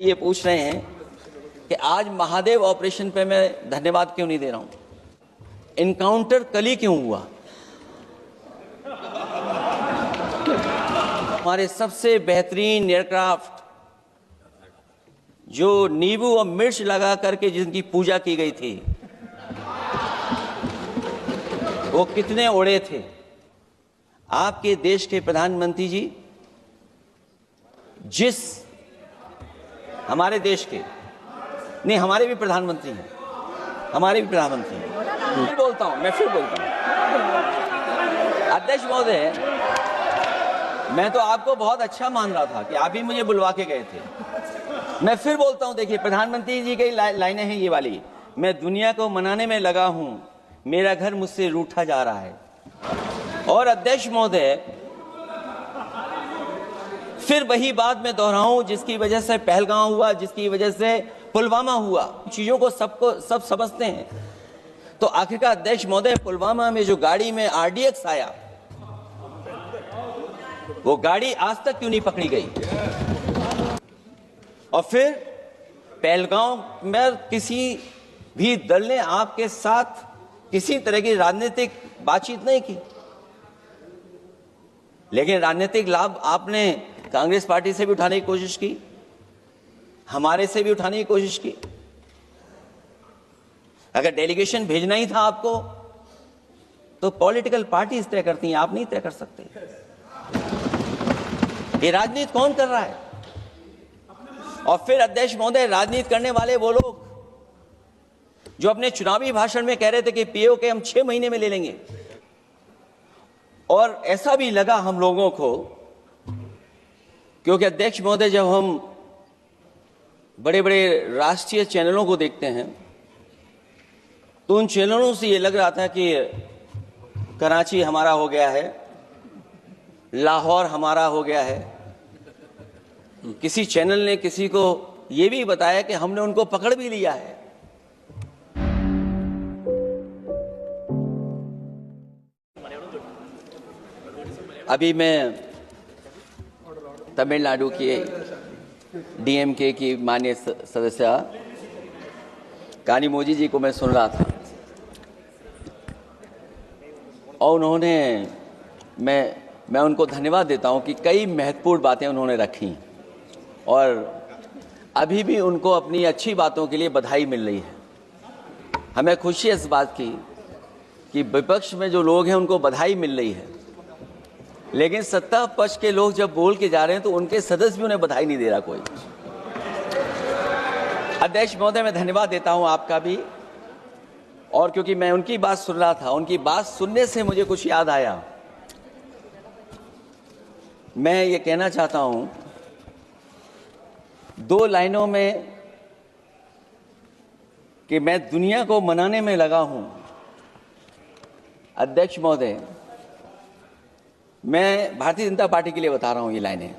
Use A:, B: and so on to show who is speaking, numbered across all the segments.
A: ये पूछ रहे हैं कि आज महादेव ऑपरेशन पे मैं धन्यवाद क्यों नहीं दे रहा हूं, इनकाउंटर कल ही क्यों हुआ। हमारे सबसे बेहतरीन एयरक्राफ्ट जो नींबू और मिर्च लगा करके जिनकी पूजा की गई थी, वो कितने उड़े थे। आपके देश के प्रधानमंत्री जी, जिस हमारे देश के नहीं, हमारे भी प्रधानमंत्री हैं, हमारे भी प्रधानमंत्री हैं। फिर बोलता हूं, मैं फिर बोलता हूं, अध्यक्ष महोदय, मैं तो आपको बहुत अच्छा मान रहा था कि आप ही मुझे बुलवा के गए थे। मैं फिर बोलता हूं, देखिए प्रधानमंत्री जी की लाइनें हैं ये वाली, मैं दुनिया को मनाने में लगा हूं, मेरा घर मुझसे रूठा जा रहा है। और अध्यक्ष महोदय, फिर वही बात मैं दोहराऊं जिसकी वजह से पहलगांव हुआ, जिसकी वजह से पुलवामा हुआ। चीजों को सब समझते हैं। तो आखिरकार अध्यक्ष महोदय, पुलवामा में जो गाड़ी में RDX आया, वो गाड़ी आज तक क्यों नहीं पकड़ी गई? और फिर पहलगांव में किसी भी दल ने आपके साथ किसी तरह की राजनीतिक बातचीत नहीं की, लेकिन राजनीतिक लाभ आपने कांग्रेस पार्टी से भी उठाने की कोशिश की, हमारे से भी उठाने की कोशिश की। अगर डेलीगेशन भेजना ही था आपको, तो पॉलिटिकल पार्टीज तय करती हैं, आप नहीं तय कर सकते। ये राजनीति कौन कर रहा है? और फिर अध्यक्ष महोदय, राजनीति करने वाले वो लोग जो अपने चुनावी भाषण में कह रहे थे कि POK हम 6 महीने में ले लेंगे, और ऐसा भी लगा हम लोगों को, क्योंकि अध्यक्ष महोदय, जब हम बड़े बड़े राष्ट्रीय चैनलों को देखते हैं तो उन चैनलों से ये लग रहा था कि कराची हमारा हो गया है, लाहौर हमारा हो गया है। किसी चैनल ने किसी को ये भी बताया कि हमने उनको पकड़ भी लिया है। अभी मैं तमिलनाडु की DMK की माननीय सदस्य कानीमोझी जी को मैं सुन रहा था, और उन्होंने मैं उनको धन्यवाद देता हूं कि कई महत्वपूर्ण बातें उन्होंने रखी, और अभी भी उनको अपनी अच्छी बातों के लिए बधाई मिल रही है। हमें खुशी है इस बात की कि विपक्ष में जो लोग हैं उनको बधाई मिल रही है, लेकिन सत्ता पक्ष के लोग जब बोल के जा रहे हैं तो उनके सदस्य भी उन्हें बधाई नहीं दे रहा कोई। अध्यक्ष महोदय, मैं धन्यवाद देता हूं आपका भी, और क्योंकि मैं उनकी बात सुन रहा था, उनकी बात सुनने से मुझे कुछ याद आया। मैं ये कहना चाहता हूं 2 लाइनों में कि मैं दुनिया को मनाने में लगा हूं। अध्यक्ष महोदय, मैं भारतीय जनता पार्टी के लिए बता रहा हूं ये लाइनें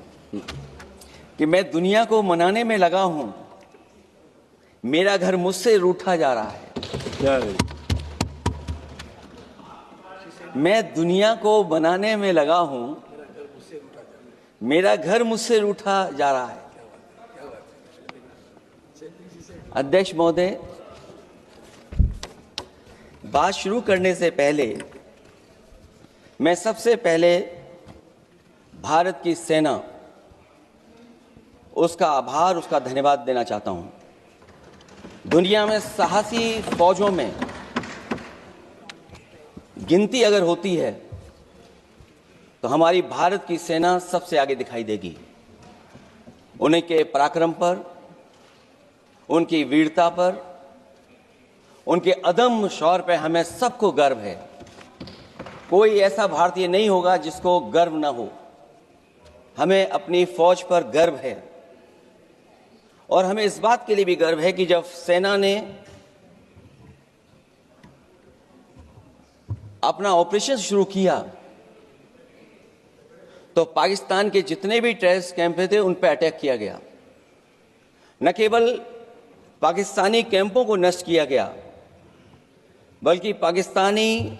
A: कि मैं दुनिया को मनाने में लगा हूं, मेरा घर मुझसे रूठा जा रहा है। मैं दुनिया को मनाने में लगा हूं, मेरा घर मुझसे रूठा जा रहा है। अध्यक्ष महोदय, बात शुरू करने से पहले मैं सबसे पहले भारत की सेना, उसका आभार, उसका धन्यवाद देना चाहता हूं। दुनिया में साहसी फौजों में गिनती अगर होती है तो हमारी भारत की सेना सबसे आगे दिखाई देगी। उनके पराक्रम पर, उनकी वीरता पर, उनके अदम्य शौर्य पर हमें सबको गर्व है। कोई ऐसा भारतीय नहीं होगा जिसको गर्व ना हो। हमें अपनी फौज पर गर्व है, और हमें इस बात के लिए भी गर्व है कि जब सेना ने अपना ऑपरेशन शुरू किया तो पाकिस्तान के जितने भी टेररिस्ट कैंप थे उन पर अटैक किया गया। न केवल पाकिस्तानी कैंपों को नष्ट किया गया, बल्कि पाकिस्तानी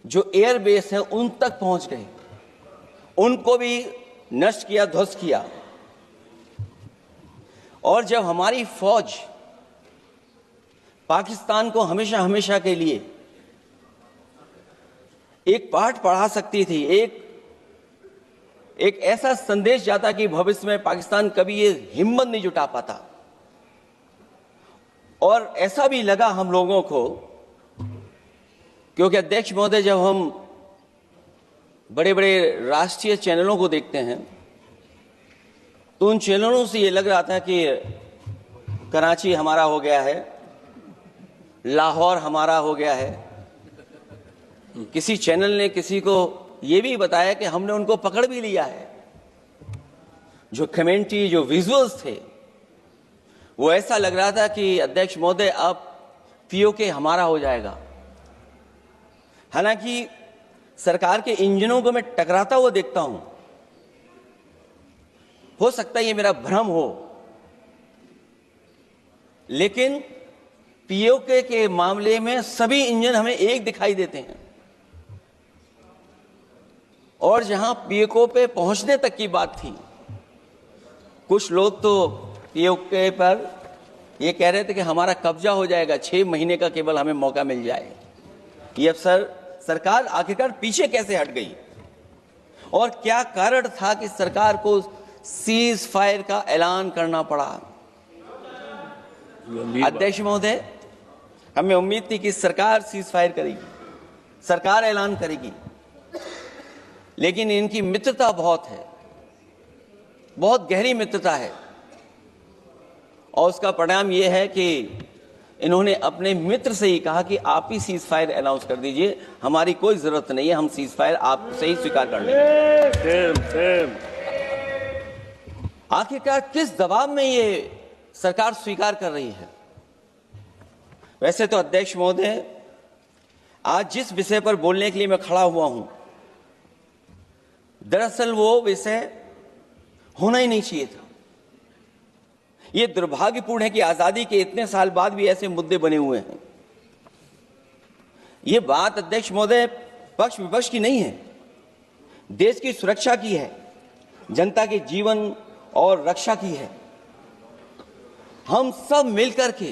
A: जो एयरबेस है उन तक पहुंच गए, उनको भी नष्ट किया, ध्वस्त किया। और जब हमारी फौज पाकिस्तान को हमेशा हमेशा के लिए एक पाठ पढ़ा सकती थी, एक ऐसा संदेश जाता कि भविष्य में पाकिस्तान कभी ये हिम्मत नहीं जुटा पाता, और ऐसा भी लगा हम लोगों को, क्योंकि अध्यक्ष महोदय जब हम बड़े बड़े राष्ट्रीय चैनलों को देखते हैं तो उन चैनलों से ये लग रहा था कि कराची हमारा हो गया है, लाहौर हमारा हो गया है। किसी चैनल ने किसी को ये भी बताया कि हमने उनको पकड़ भी लिया है। जो कमेंट्री, जो विजुअल्स थे, वो ऐसा लग रहा था कि अध्यक्ष महोदय अब पीओके हमारा हो जाएगा। हालांकि सरकार के इंजनों को मैं टकराता हुआ देखता हूं, हो सकता है ये मेरा भ्रम हो, लेकिन पीओके के मामले में सभी इंजन हमें एक दिखाई देते हैं, और जहां पीओके पे पहुंचने तक की बात थी, कुछ लोग तो पीओके पर ये कह रहे थे कि हमारा कब्जा हो जाएगा, 6 महीने का केवल हमें मौका मिल जाए। ये अफसर सरकार आखिरकार पीछे कैसे हट गई, और क्या कारण था कि सरकार को सीज फायर का ऐलान करना पड़ा? अध्यक्ष महोदय, हमें उम्मीद थी कि सरकार सीज फायर करेगी, सरकार ऐलान करेगी, लेकिन इनकी मित्रता बहुत है, बहुत गहरी मित्रता है, और उसका परिणाम यह है कि इन्होंने अपने मित्र से ही कहा कि आप ही सीज फायर अनाउंस कर दीजिए, हमारी कोई जरूरत नहीं है, हम सीज फायर आपसे ही स्वीकार कर लेंगे। आखिरकार किस दबाव में ये सरकार स्वीकार कर रही है? वैसे तो अध्यक्ष महोदय, आज जिस विषय पर बोलने के लिए मैं खड़ा हुआ हूं, दरअसल वो विषय होना ही नहीं चाहिए था। ये दुर्भाग्यपूर्ण है कि आजादी के इतने साल बाद भी ऐसे मुद्दे बने हुए हैं। ये बात अध्यक्ष महोदय पक्ष विपक्ष की नहीं है, देश की सुरक्षा की है, जनता के जीवन और रक्षा की है। हम सब मिलकर के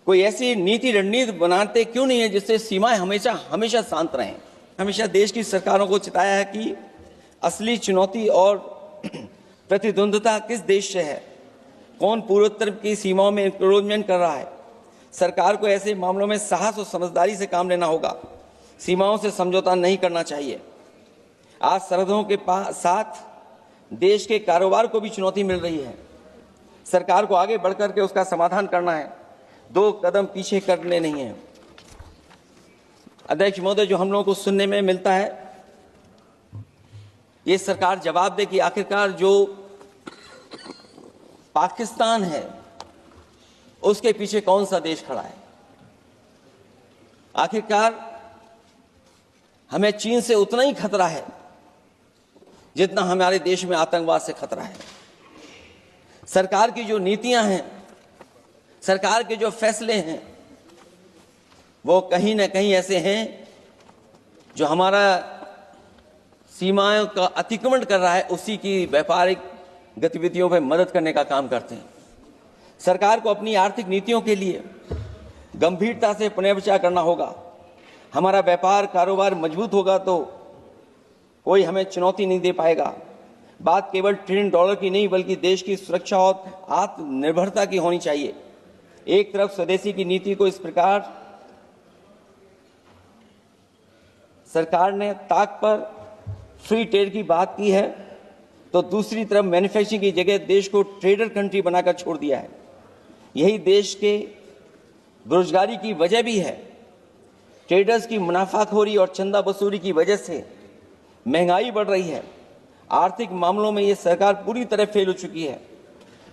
A: कोई ऐसी नीति रणनीति बनाते क्यों नहीं है जिससे सीमाएं हमेशा हमेशा शांत रहें। हमेशा देश की सरकारों को चिताया है कि असली चुनौती और प्रतिद्वंद्विता किस देश से है, कौन पूर्वोत्तर की सीमाओं में इंक्रोचमेंट कर रहा है। सरकार को ऐसे मामलों में साहस और समझदारी से काम लेना होगा, सीमाओं से समझौता नहीं करना चाहिए। आज सरहदों के साथ देश के कारोबार को भी चुनौती मिल रही है, सरकार को आगे बढ़कर के उसका समाधान करना है, 2 कदम पीछे करने नहीं है। अध्यक्ष महोदय, जो हम लोगों को सुनने में मिलता है, ये सरकार जवाब दे कि आखिरकार जो पाकिस्तान है उसके पीछे कौन सा देश खड़ा है। आखिरकार हमें चीन से उतना ही खतरा है जितना हमारे देश में आतंकवाद से खतरा है। सरकार की जो नीतियां हैं, सरकार के जो फैसले हैं, वो कहीं ना कहीं ऐसे हैं जो हमारा सीमाओं का अतिक्रमण कर रहा है, उसी की व्यापारिक गतिविधियों पर मदद करने का काम करते हैं। सरकार को अपनी आर्थिक नीतियों के लिए गंभीरता से पुनर्विचार करना होगा। हमारा व्यापार कारोबार मजबूत होगा तो कोई हमें चुनौती नहीं दे पाएगा। बात केवल $1 ट्रिलियन की नहीं बल्कि देश की सुरक्षा और आत्मनिर्भरता की होनी चाहिए। एक तरफ स्वदेशी की नीति को इस प्रकार सरकार ने ताक पर फ्री ट्रेड की बात की है, तो दूसरी तरफ मैन्युफैक्चरिंग की जगह देश को ट्रेडर कंट्री बनाकर छोड़ दिया है। यही देश के बेरोजगारी की वजह भी है। ट्रेडर्स की मुनाफाखोरी और चंदा वसूली की वजह से महंगाई बढ़ रही है। आर्थिक मामलों में ये सरकार पूरी तरह फेल हो चुकी है।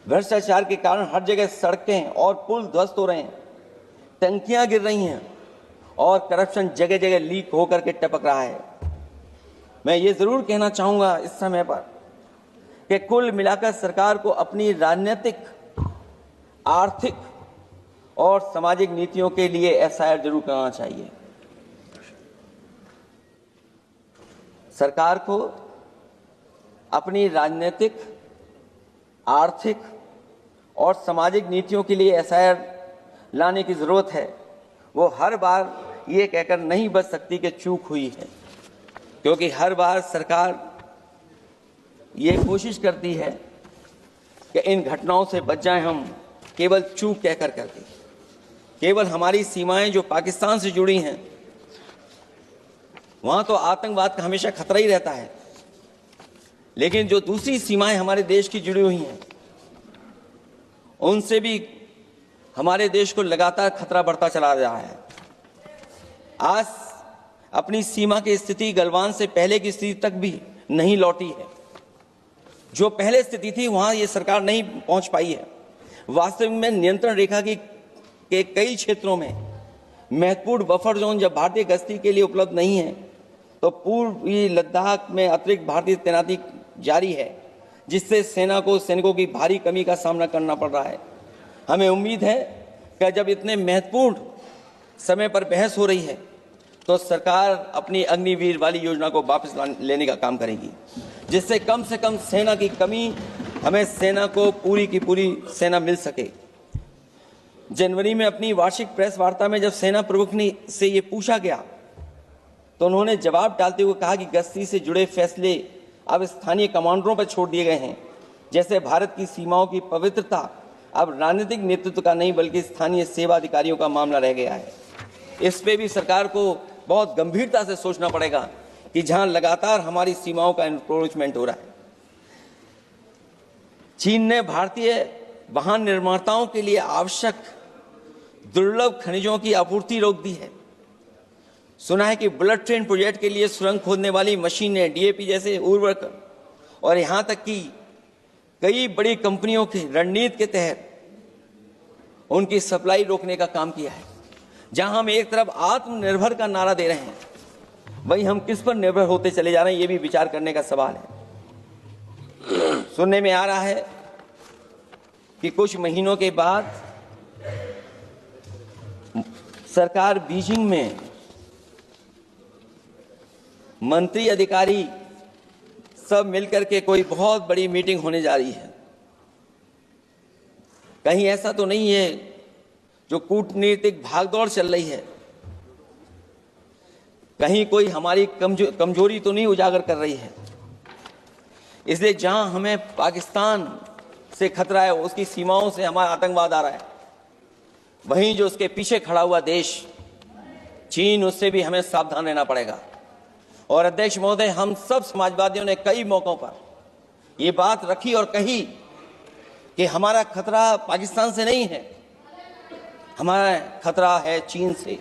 A: भ्रष्टाचार के कारण हर जगह सड़कें और पुल ध्वस्त हो रहे हैं, टंकियां गिर रही हैं और करप्शन जगह जगह लीक होकर के टपक रहा है। मैं ये जरूर कहना चाहूंगा इस समय पर कि कुल मिलाकर सरकार को अपनी राजनीतिक, आर्थिक और सामाजिक नीतियों के लिए एफआईआर जरूर करना चाहिए। सरकार को अपनी राजनीतिक, आर्थिक और सामाजिक नीतियों के लिए एसआईआर लाने की जरूरत है, वो हर बार ये कहकर नहीं बच सकती कि चूक हुई है, क्योंकि हर बार सरकार ये कोशिश करती है कि इन घटनाओं से बच जाएं हम, केवल चूक कहकर करके। केवल हमारी सीमाएं जो पाकिस्तान से जुड़ी हैं, वहां तो आतंकवाद का हमेशा खतरा ही रहता है, लेकिन जो दूसरी सीमाएं हमारे देश की जुड़ी हुई हैं, उनसे भी हमारे देश को लगातार खतरा बढ़ता चला रहा है। आज अपनी सीमा की स्थिति गलवान से पहले की स्थिति तक भी नहीं लौटी है। जो पहले स्थिति थी वहां ये सरकार नहीं पहुंच पाई है। वास्तविक में नियंत्रण रेखा के कई क्षेत्रों में महत्वपूर्ण बफर जोन जब भारतीय गश्ती के लिए उपलब्ध नहीं है, तो पूर्वी लद्दाख में अतिरिक्त भारतीय तैनाती जारी है, जिससे सेना को सैनिकों की भारी कमी का सामना करना पड़ रहा है। हमें उम्मीद है कि जब इतने महत्वपूर्ण समय पर बहस हो रही है, तो सरकार अपनी अग्निवीर वाली योजना को वापस लेने का काम करेगी, जिससे कम से कम सेना की कमी, हमें सेना को पूरी की पूरी सेना मिल सके। जनवरी में अपनी वार्षिक प्रेस वार्ता में जब सेना प्रमुख ने से ये पूछा गया, तो उन्होंने जवाब डालते हुए कहा कि गश्ती से जुड़े फैसले अब स्थानीय कमांडरों पर छोड़ दिए गए हैं। जैसे भारत की सीमाओं की पवित्रता अब राजनीतिक नेतृत्व का नहीं, बल्कि स्थानीय सेवा अधिकारियों का मामला रह गया है। इस पे भी सरकार को बहुत गंभीरता से सोचना पड़ेगा कि जहां लगातार हमारी सीमाओं का एनक्रोचमेंट हो रहा है। चीन ने भारतीय वाहन निर्माताओं के लिए आवश्यक दुर्लभ खनिजों की आपूर्ति रोक दी है। सुना है कि बुलेट ट्रेन प्रोजेक्ट के लिए सुरंग खोदने वाली मशीनें, डीएपी जैसे उर्वरक और यहां तक कि कई बड़ी कंपनियों की रणनीति के तहत उनकी सप्लाई रोकने का काम किया है। जहां हम एक तरफ आत्मनिर्भर का नारा दे रहे हैं, वहीं हम किस पर निर्भर होते चले जा रहे हैं, ये भी विचार करने का सवाल है। सुनने में आ रहा है कि कुछ महीनों के बाद सरकार बीजिंग में मंत्री अधिकारी सब मिलकर के कोई बहुत बड़ी मीटिंग होने जा रही है। कहीं ऐसा तो नहीं है जो कूटनीतिक भागदौड़ चल रही है, कहीं कोई हमारी कमजोरी तो नहीं उजागर कर रही है। इसलिए जहां हमें पाकिस्तान से खतरा है, उसकी सीमाओं से हमारा आतंकवाद आ रहा है, वहीं जो उसके पीछे खड़ा हुआ देश चीन, उससे भी हमें सावधान रहना पड़ेगा। और अध्यक्ष महोदय, हम सब समाजवादियों ने कई मौकों पर ये बात रखी और कही कि हमारा खतरा पाकिस्तान से नहीं है, हमारा खतरा है चीन से।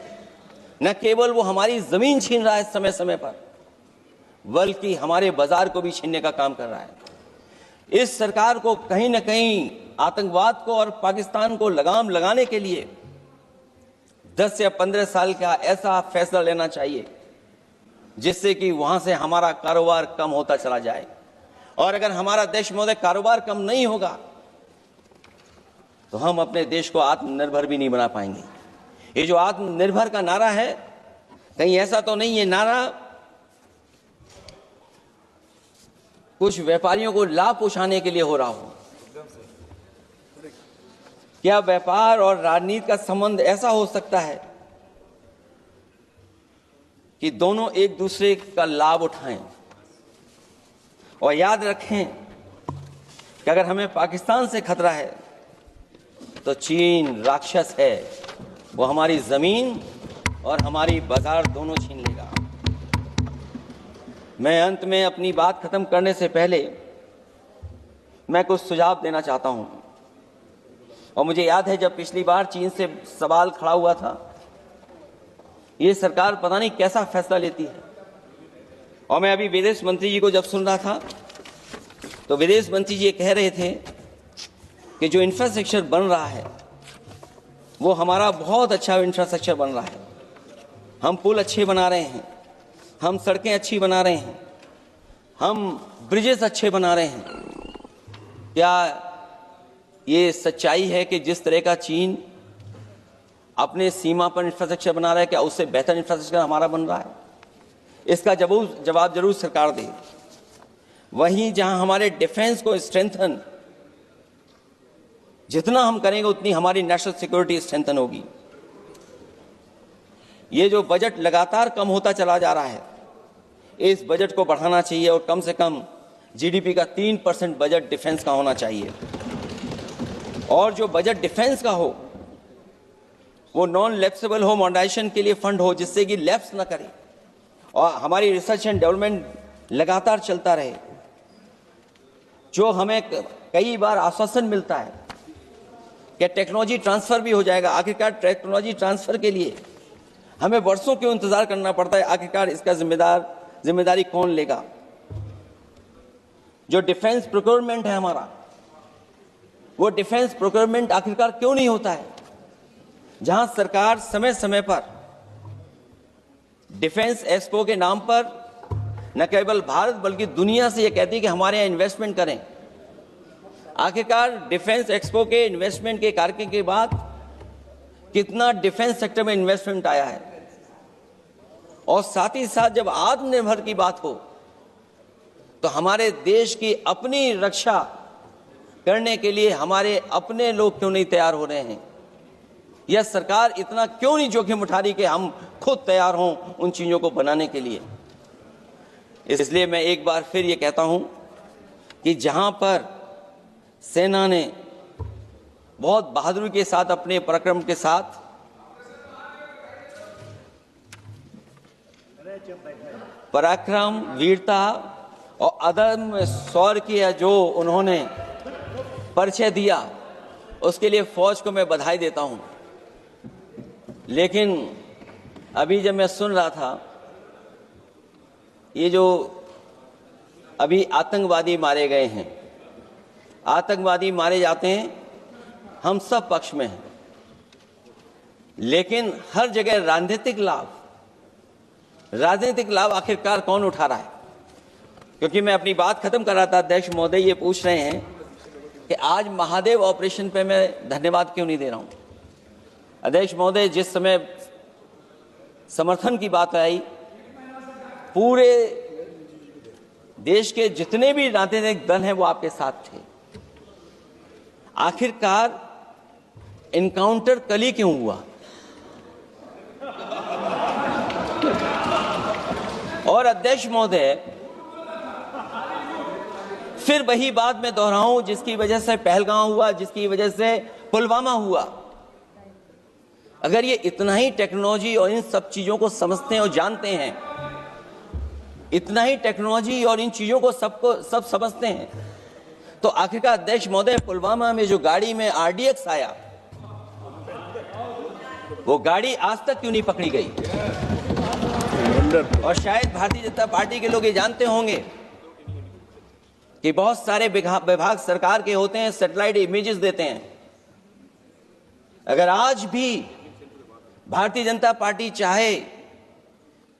A: न केवल वो हमारी जमीन छीन रहा है समय समय पर, बल्कि हमारे बाजार को भी छीनने का काम कर रहा है। इस सरकार को कहीं न कहीं आतंकवाद को और पाकिस्तान को लगाम लगाने के लिए 10 या 15 साल का ऐसा फैसला लेना चाहिए जिससे कि वहां से हमारा कारोबार कम होता चला जाए। और अगर हमारा देश महोदय कारोबार कम नहीं होगा, तो हम अपने देश को आत्मनिर्भर भी नहीं बना पाएंगे। ये जो आत्मनिर्भर का नारा है, कहीं ऐसा तो नहीं है नारा कुछ व्यापारियों को लाभ पहुंचाने के लिए हो रहा हो? क्या व्यापार और राजनीति का संबंध ऐसा हो सकता है कि दोनों एक दूसरे का लाभ उठाएं? और याद रखें कि अगर हमें पाकिस्तान से खतरा है, तो चीन राक्षस है, वो हमारी जमीन और हमारी बाजार दोनों छीन लेगा। मैं अंत में अपनी बात खत्म करने से पहले मैं कुछ सुझाव देना चाहता हूं। और मुझे याद है जब पिछली बार चीन से सवाल खड़ा हुआ था, ये सरकार पता नहीं कैसा फैसला लेती है। और मैं अभी विदेश मंत्री जी को जब सुन रहा था, तो विदेश मंत्री जी ये कह रहे थे कि जो इंफ्रास्ट्रक्चर बन रहा है वो हमारा बहुत अच्छा इंफ्रास्ट्रक्चर बन रहा है। हम पुल अच्छे बना रहे हैं, हम सड़कें अच्छी बना रहे हैं, हम ब्रिजेस अच्छे बना रहे हैं। क्या ये सच्चाई है कि जिस तरह का चीन अपने सीमा पर इंफ्रास्ट्रक्चर बना रहा है, क्या उससे बेहतर इंफ्रास्ट्रक्चर हमारा बन रहा है? इसका जवाब जरूर सरकार दे। वहीं जहां हमारे डिफेंस को स्ट्रेंथन जितना हम करेंगे उतनी हमारी नेशनल सिक्योरिटी स्ट्रेंथन होगी। ये जो बजट लगातार कम होता चला जा रहा है, इस बजट को बढ़ाना चाहिए और कम से कम जीडीपी का 3% बजट डिफेंस का होना चाहिए। और जो बजट डिफेंस का हो वो नॉन लैप्सेबल हो, मॉडर्नाइजेशन के लिए फंड हो जिससे कि लैप्स ना करे और हमारी रिसर्च एंड डेवलपमेंट लगातार चलता रहे। जो हमें कई बार आश्वासन मिलता है कि टेक्नोलॉजी ट्रांसफर भी हो जाएगा, आखिरकार टेक्नोलॉजी ट्रांसफर के लिए हमें वर्षों क्यों इंतजार करना पड़ता है? आखिरकार इसका जिम्मेदारी कौन लेगा? जो डिफेंस प्रोक्योरमेंट है हमारा, वो डिफेंस प्रोक्योरमेंट आखिरकार क्यों नहीं होता है? जहां सरकार समय समय पर डिफेंस एक्सपो के नाम पर न केवल भारत बल्कि दुनिया से ये कहती है कि हमारे यहां इन्वेस्टमेंट करें। आखिरकार डिफेंस एक्सपो के इन्वेस्टमेंट के कार्यक्रम के बाद कितना डिफेंस सेक्टर में इन्वेस्टमेंट आया है? और साथ ही साथ जब आत्मनिर्भर की बात हो तो हमारे देश की अपनी रक्षा करने के लिए हमारे अपने लोग क्यों नहीं तैयार हो रहे हैं? यह सरकार इतना क्यों नहीं जोखिम उठा रही कि हम खुद तैयार हों उन चीजों को बनाने के लिए? इसलिए मैं एक बार फिर ये कहता हूं कि जहां पर सेना ने बहुत बहादुरी के साथ, अपने पराक्रम के साथ पराक्रम, वीरता और अदम्य शौर्य की जो उन्होंने परिचय दिया, उसके लिए फौज को मैं बधाई देता हूं। लेकिन अभी जब मैं सुन रहा था, ये जो अभी आतंकवादी मारे गए हैं, आतंकवादी मारे जाते हैं, हम सब पक्ष में हैं, लेकिन हर जगह राजनीतिक लाभ आखिरकार कौन उठा रहा है? क्योंकि मैं अपनी बात खत्म कर रहा था, अध्यक्ष महोदय ये पूछ रहे हैं कि आज महादेव ऑपरेशन पे मैं धन्यवाद क्यों नहीं दे रहा हूं? अध्यक्ष महोदय, जिस समय समर्थन की बात आई, पूरे देश के जितने भी राजनीतिक दल हैं वो आपके साथ थे। आखिरकार इनकाउंटर कल ही क्यों हुआ? और अध्यक्ष महोदय, फिर वही बात मैं दोहराऊं जिसकी वजह से पहलगांव हुआ, जिसकी वजह से पुलवामा हुआ। अगर ये इतना ही टेक्नोलॉजी और इन सब चीजों को समझते हैं और जानते हैं, इतना ही टेक्नोलॉजी और इन चीजों को सब समझते हैं, तो आखिरकार अध्यक्ष महोदय, पुलवामा में जो गाड़ी में RDX आया, वो गाड़ी आज तक क्यों नहीं पकड़ी गई? और शायद भारतीय जनता पार्टी के लोग ये जानते होंगे कि बहुत सारे विभाग सरकार के होते हैं, सैटेलाइट इमेजेस देते हैं। अगर आज भी भारतीय जनता पार्टी चाहे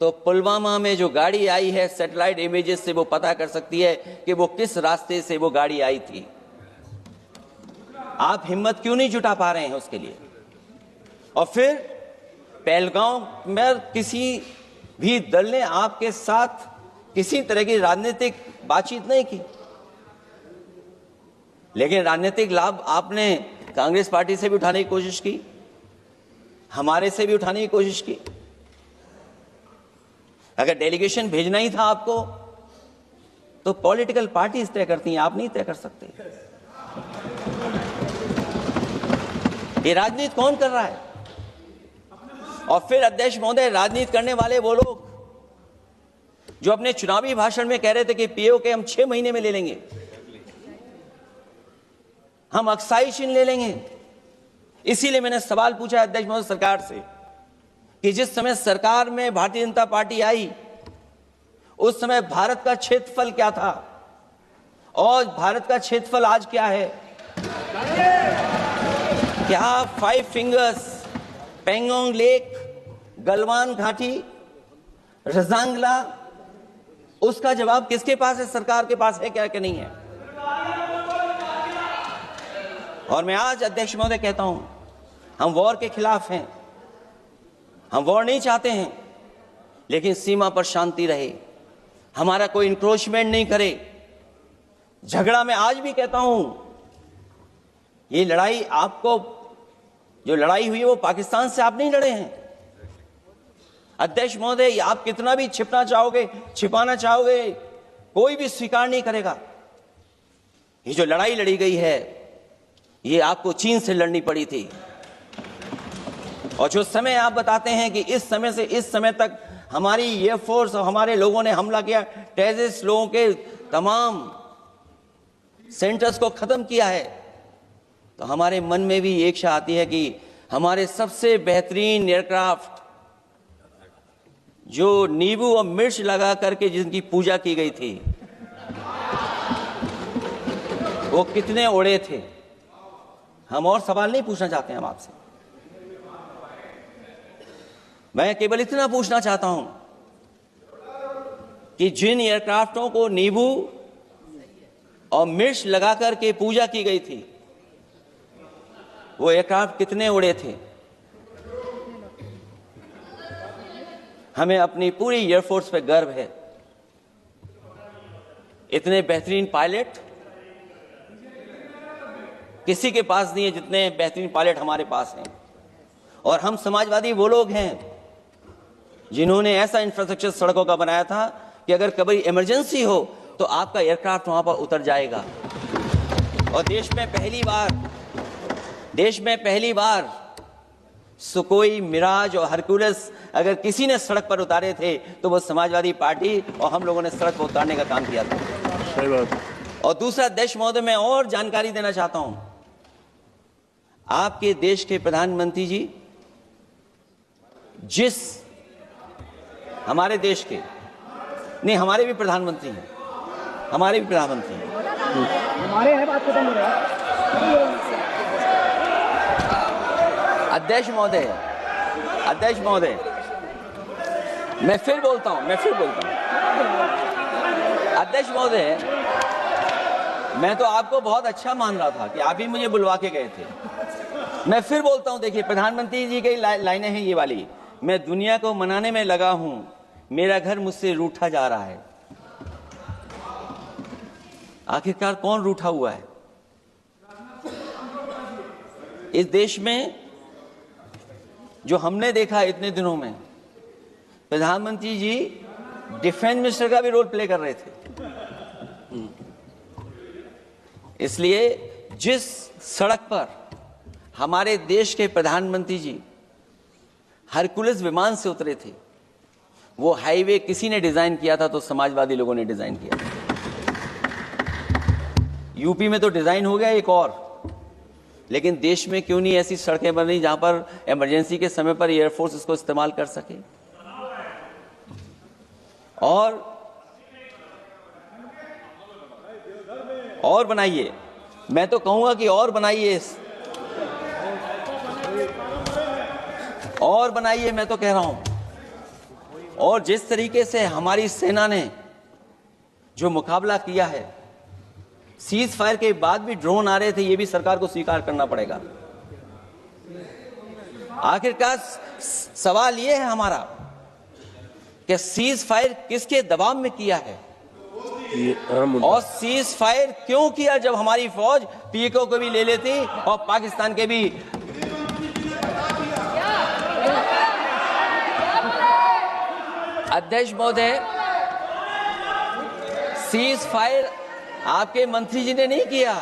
A: तो पुलवामा में जो गाड़ी आई है, सैटेलाइट इमेजेस से वो पता कर सकती है कि वो किस रास्ते से वो गाड़ी आई थी। आप हिम्मत क्यों नहीं जुटा पा रहे हैं उसके लिए? और फिर पहलगांव में किसी भी दल ने आपके साथ किसी तरह की राजनीतिक बातचीत नहीं की, लेकिन राजनीतिक लाभ आपने कांग्रेस पार्टी से भी उठाने की कोशिश की, हमारे से भी उठाने की कोशिश की। अगर डेलीगेशन भेजना ही था आपको तो पॉलिटिकल पार्टीज तय करती हैं, आप नहीं तय कर सकते। ये राजनीति कौन कर रहा है? और फिर अध्यक्ष महोदय, राजनीति करने वाले वो लोग जो अपने चुनावी भाषण में कह रहे थे कि पीओके हम 6 महीने में ले लेंगे, हम अक्साई चिन्ह ले लेंगे। इसीलिए मैंने सवाल पूछा अध्यक्ष महोदय सरकार से कि जिस समय सरकार में भारतीय जनता पार्टी आई, उस समय भारत का क्षेत्रफल क्या था और भारत का क्षेत्रफल आज क्या है? क्या 5 फिंगर्स, पेंगोंग लेक, गलवान घाटी, रजांगला, उसका जवाब किसके पास है? सरकार के पास है क्या कि नहीं है? और मैं आज अध्यक्ष महोदय कहता हूं, हम वॉर के खिलाफ हैं, हम वॉर नहीं चाहते हैं, लेकिन सीमा पर शांति रहे, हमारा कोई इंक्रोचमेंट नहीं करे। झगड़ा मैं आज भी कहता हूं ये लड़ाई आपको, जो लड़ाई हुई है वो पाकिस्तान से आप नहीं लड़े हैं। अध्यक्ष महोदय, आप कितना भी छिपना चाहोगे, छिपाना चाहोगे, कोई भी स्वीकार नहीं करेगा। ये जो लड़ाई लड़ी गई है ये आपको चीन से लड़नी पड़ी थी। और जो समय आप बताते हैं कि इस समय से इस समय तक हमारी एयरफोर्स और हमारे लोगों ने हमला किया, टेररिस्ट लोगों के तमाम सेंटर्स को खत्म किया है, तो हमारे मन में भी एक इच्छा आती है कि हमारे सबसे बेहतरीन एयरक्राफ्ट जो नींबू और मिर्च लगा करके जिनकी पूजा की गई थी, वो कितने उड़े थे। हम और सवाल नहीं पूछना चाहते हैं हम आपसे, मैं केवल इतना पूछना चाहता हूं कि जिन एयरक्राफ्टों को नींबू और मिर्च लगाकर के पूजा की गई थी, वो एयरक्राफ्ट कितने उड़े थे। हमें अपनी पूरी एयरफोर्स पे गर्व है। इतने बेहतरीन पायलट किसी के पास नहीं है जितने बेहतरीन पायलट हमारे पास हैं। और हम समाजवादी वो लोग हैं जिन्होंने ऐसा इंफ्रास्ट्रक्चर सड़कों का बनाया था कि अगर कभी इमरजेंसी हो तो आपका एयरक्राफ्ट वहां पर उतर जाएगा। और देश में पहली बार सुकोई, मिराज और हरकुलस अगर किसी ने सड़क पर उतारे थे तो वो समाजवादी पार्टी और हम लोगों ने सड़क पर उतारने का काम किया था।
B: सही बात।
A: और दूसरा, अध्यक्ष महोदय, मैं और जानकारी देना चाहता हूं। आपके देश के प्रधानमंत्री जी जिस हमारे देश के नहीं, हमारे भी प्रधानमंत्री हैं, हमारे भी प्रधानमंत्री हैं,
C: हमारे हैं, बात खत्म हो रहा है।
A: अध्यक्ष महोदय, मैं फिर बोलता हूं। अध्यक्ष महोदय, मैं तो आपको बहुत अच्छा मान रहा था कि आप ही मुझे बुलवा के गए थे। मैं फिर बोलता हूं, देखिए प्रधानमंत्री जी की लाइनें हैं ये वाली, मैं दुनिया को मनाने में लगा हूं, मेरा घर मुझसे रूठा जा रहा है। आखिरकार कौन रूठा हुआ है इस देश में? जो हमने देखा इतने दिनों में, प्रधानमंत्री जी डिफेंस मिनिस्टर का भी रोल प्ले कर रहे थे। इसलिए जिस सड़क पर हमारे देश के प्रधानमंत्री जी हरकुलस विमान से उतरे थे, वो हाईवे किसी ने डिजाइन किया था तो समाजवादी लोगों ने डिजाइन किया। यूपी में तो डिजाइन हो गया एक और, लेकिन देश में क्यों नहीं ऐसी सड़कें बन रही जहां पर इमरजेंसी के समय पर एयरफोर्स इसको इस्तेमाल कर सके। और बनाइए, मैं तो कहूंगा कि और बनाइए, मैं तो कह रहा हूं। और जिस तरीके से हमारी सेना ने जो मुकाबला किया है, सीज फायर के बाद भी ड्रोन आ रहे थे, ये भी सरकार को स्वीकार करना पड़ेगा। आखिरकार सवाल ये है हमारा कि सीज फायर किसके दबाव में किया है और सीज फायर क्यों किया जब हमारी फौज पीओके को भी ले लेती और पाकिस्तान के भी। अध्यक्ष महोदय, सीज फायर आपके मंत्री जी ने नहीं किया,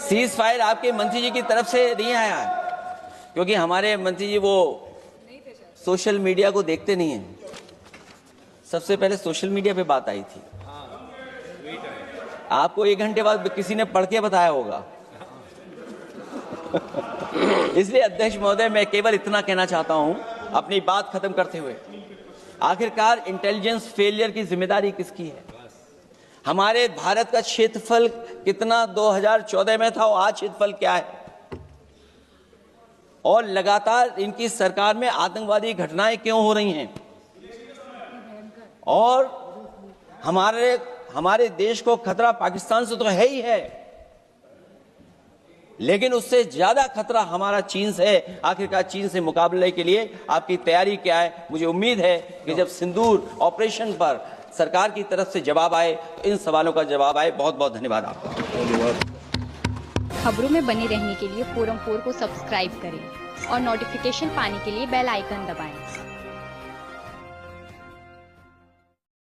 A: सीज फायर आपके मंत्री जी की तरफ से नहीं आया, क्योंकि हमारे मंत्री जी वो सोशल मीडिया को देखते नहीं हैं। सबसे पहले सोशल मीडिया पे बात आई थी, आपको 1 घंटे बाद किसी ने पढ़ के बताया होगा। इसलिए अध्यक्ष महोदय, मैं केवल इतना कहना चाहता हूं अपनी बात खत्म करते हुए, आखिरकार इंटेलिजेंस फेलियर की जिम्मेदारी किसकी है? हमारे भारत का क्षेत्रफल कितना 2014 में था और आज क्षेत्रफल क्या है? और लगातार इनकी सरकार में आतंकवादी घटनाएं क्यों हो रही हैं? और हमारे देश को खतरा पाकिस्तान से तो है ही है, लेकिन उससे ज्यादा खतरा हमारा चीन से है। आखिरकार चीन से मुकाबले के लिए आपकी तैयारी क्या है? मुझे उम्मीद है कि जब सिंदूर ऑपरेशन पर सरकार की तरफ से जवाब आए तो इन सवालों का जवाब आए। बहुत बहुत धन्यवाद आपका।
B: धन्यवाद। खबरों में बने रहने के लिए फोरम 4 को सब्सक्राइब करें और नोटिफिकेशन पाने के लिए बेल आइकन दबाएं।